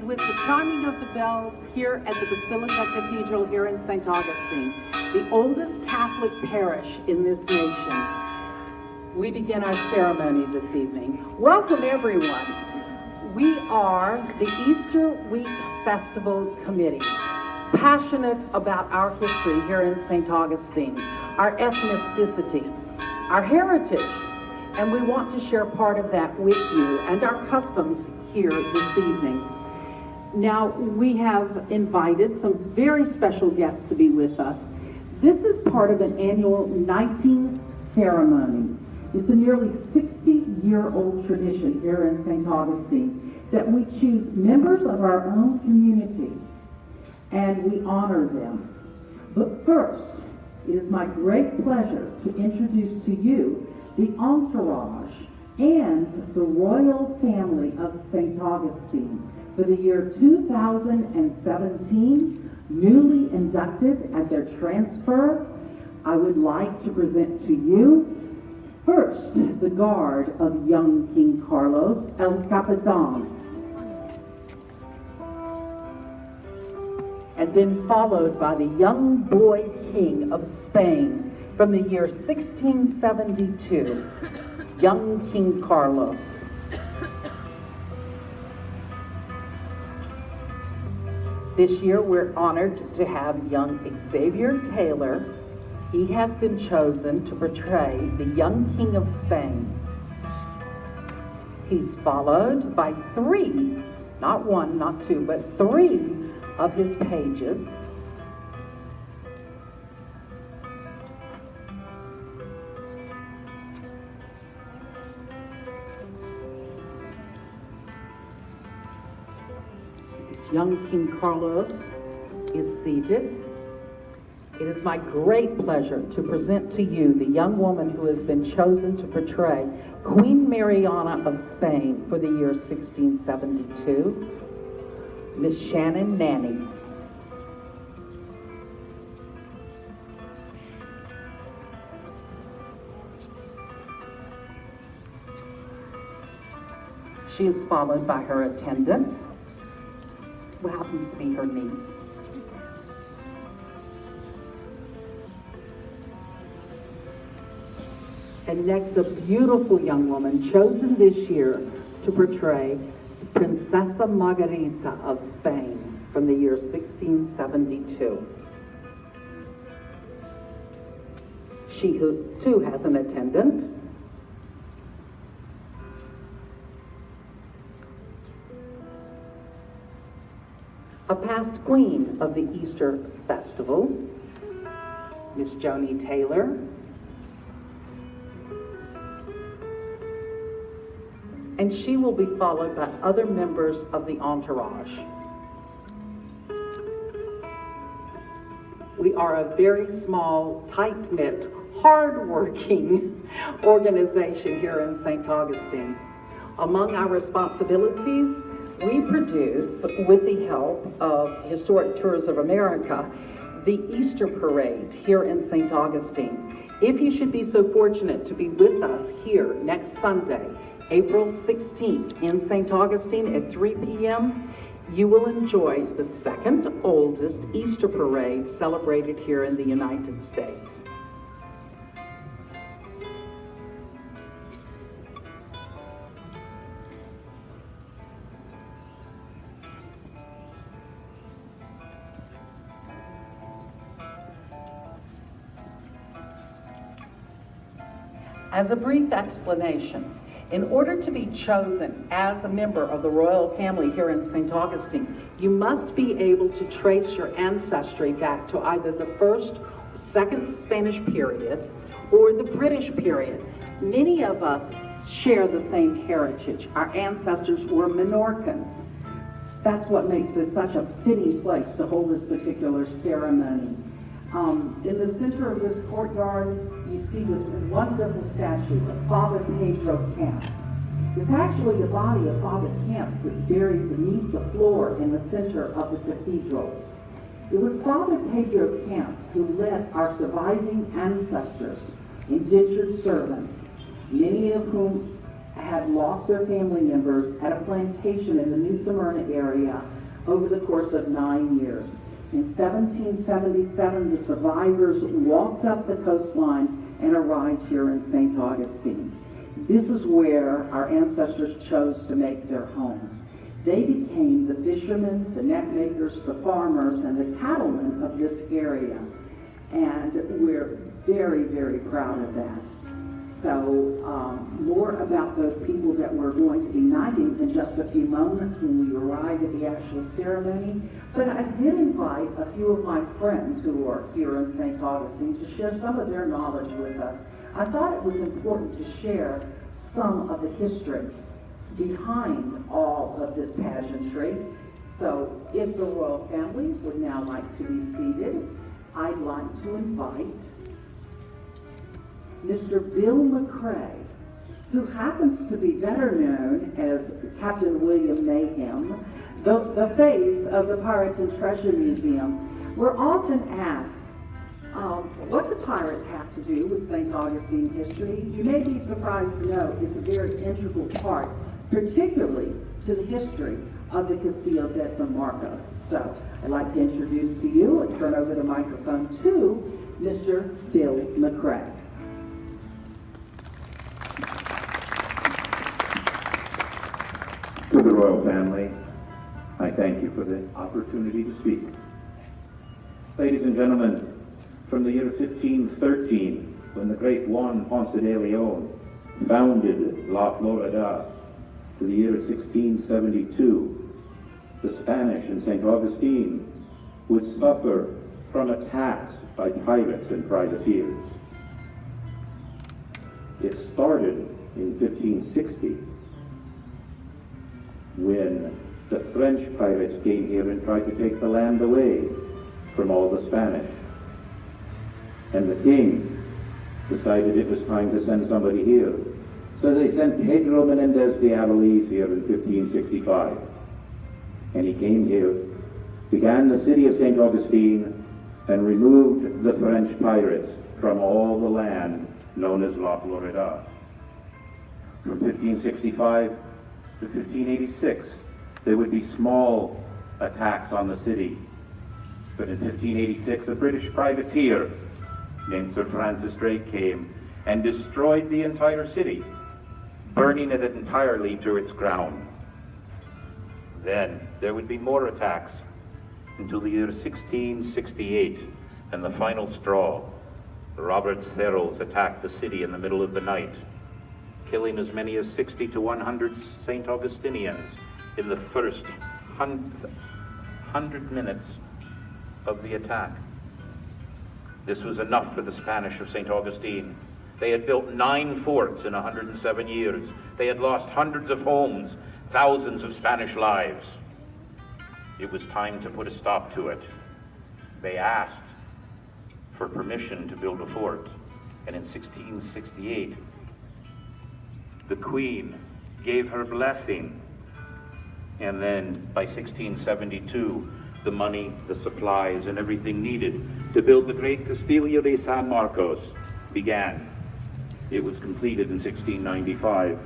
and with the chiming of the bells here at the Basilica Cathedral here in St. Augustine, the oldest Catholic parish in this nation, we begin our ceremony this evening. Welcome, everyone. We are the Easter Week Festival Committee, passionate about our history here in St. Augustine, our ethnicity, our heritage, and we want to share part of that with you and our customs here this evening. Now, we have invited some very special guests to be with us. This is part of an annual knighting ceremony. It's a nearly 60-year-old tradition here in St. Augustine that we choose members of our own community and we honor them. But first, it is my great pleasure to introduce to you the entourage and the royal family of St. Augustine for the year 2017, newly inducted at their transfer. I would like to present to you first the guard of young King Carlos, El Capitan, and then followed by the young boy king of Spain from the year 1672, young King Carlos. This year we're honored to have young Xavier Taylor. He has been chosen to portray the young King of Spain. He's followed by three, not one, not two, but three of his pages. Young King Carlos is seated. It is my great pleasure to present to you the young woman who has been chosen to portray Queen Mariana of Spain for the year 1672, Miss Shannon Nanny. She is followed by her attendant, who happens to be her niece. And next, a beautiful young woman chosen this year to portray Princesa Margarita of Spain from the year 1672. She too has an attendant. A past queen of the Easter Festival, Miss Joni Taylor. And she will be followed by other members of the entourage. We are a very small, tight-knit, hard-working organization here in St. Augustine. Among our responsibilities, we produce, with the help of Historic Tours of America, the Easter Parade here in St. Augustine. If you should be so fortunate to be with us here next Sunday, April 16th in St. Augustine at 3 p.m., you will enjoy the second oldest Easter Parade celebrated here in the United States. As a brief explanation, in order to be chosen as a member of the royal family here in St. Augustine, you must be able to trace your ancestry back to either the first or second Spanish period or the British period. Many of us share the same heritage. Our ancestors were Menorcans. That's what makes this such a fitting place to hold this particular ceremony. In the center of this courtyard, you see this wonderful statue of Father Pedro Camps. It's actually the body of Father Camps that's buried beneath the floor in the center of the cathedral. It was Father Pedro Camps who led our surviving ancestors, indentured servants, many of whom had lost their family members at a plantation in the New Smyrna area over the course of 9 years. In 1777, the survivors walked up the coastline and arrived here in St. Augustine. This is where our ancestors chose to make their homes. They became the fishermen, the net makers, the farmers, and the cattlemen of this area. And we're very, very proud of that. So more about those people that we're going to be knighting in just a few moments when we arrive at the actual ceremony. But I did invite a few of my friends who are here in St. Augustine to share some of their knowledge with us. I thought it was important to share some of the history behind all of this pageantry. So if the royal family would now like to be seated, I'd like to invite Mr. Bill McCrae, who happens to be better known as Captain William Mayhem, the face of the Pirates and Treasure Museum. We're often asked, what do pirates have to do with St. Augustine history? You may be surprised to know it's a very integral part, particularly to the history of the Castillo de San Marcos. So I'd like to introduce to you and turn over the microphone to Mr. Bill McCrae. To the royal family, I thank you for the opportunity to speak. Ladies and gentlemen, from the year 1513, when the great Juan Ponce de Leon founded La Florida, to the year 1672, the Spanish in St. Augustine would suffer from attacks by pirates and privateers. It started in 1560, when the French pirates came here and tried to take the land away from all the Spanish. And the king decided it was time to send somebody here. So they sent Pedro Menendez de Avilés here in 1565. And he came here, began the city of St. Augustine, and removed the French pirates from all the land known as La Florida. From 1565 to 1586, there would be small attacks on the city. But in 1586, a British privateer named Sir Francis Drake came and destroyed the entire city, burning it entirely to its ground. Then there would be more attacks until the year 1668, and the final straw. Robert Serrals attacked the city in the middle of the night, killing as many as 60 to 100 St. Augustinians in the first 100 minutes of the attack. This was enough for the Spanish of St. Augustine. They had built 9 forts in 107 years. They had lost hundreds of homes, thousands of Spanish lives. It was time to put a stop to it. They asked for permission to build a fort, and in 1668, the Queen gave her blessing. And then by 1672, the money, the supplies, and everything needed to build the great Castillo de San Marcos began. It was completed in 1695.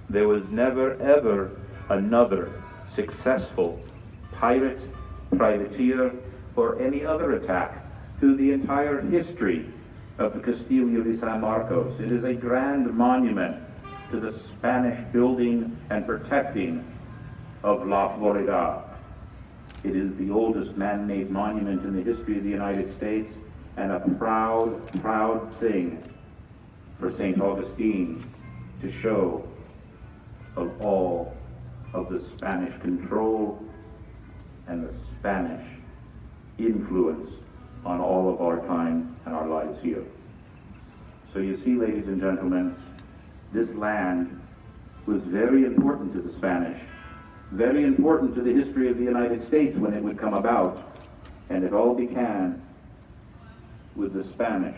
There was never, ever another successful pirate, privateer, or any other attack through the entire history of the Castillo de San Marcos. It is a grand monument to the Spanish building and protecting of La Florida. It is the oldest man-made monument in the history of the United States, and a proud, proud thing for St. Augustine to show of all of the Spanish control and the Spanish influence on all of our time and our lives here. So you see, ladies and gentlemen, this land was very important to the Spanish, very important to the history of the United States when it would come about, and it all began with the Spanish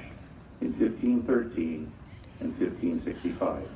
in 1513 and 1565.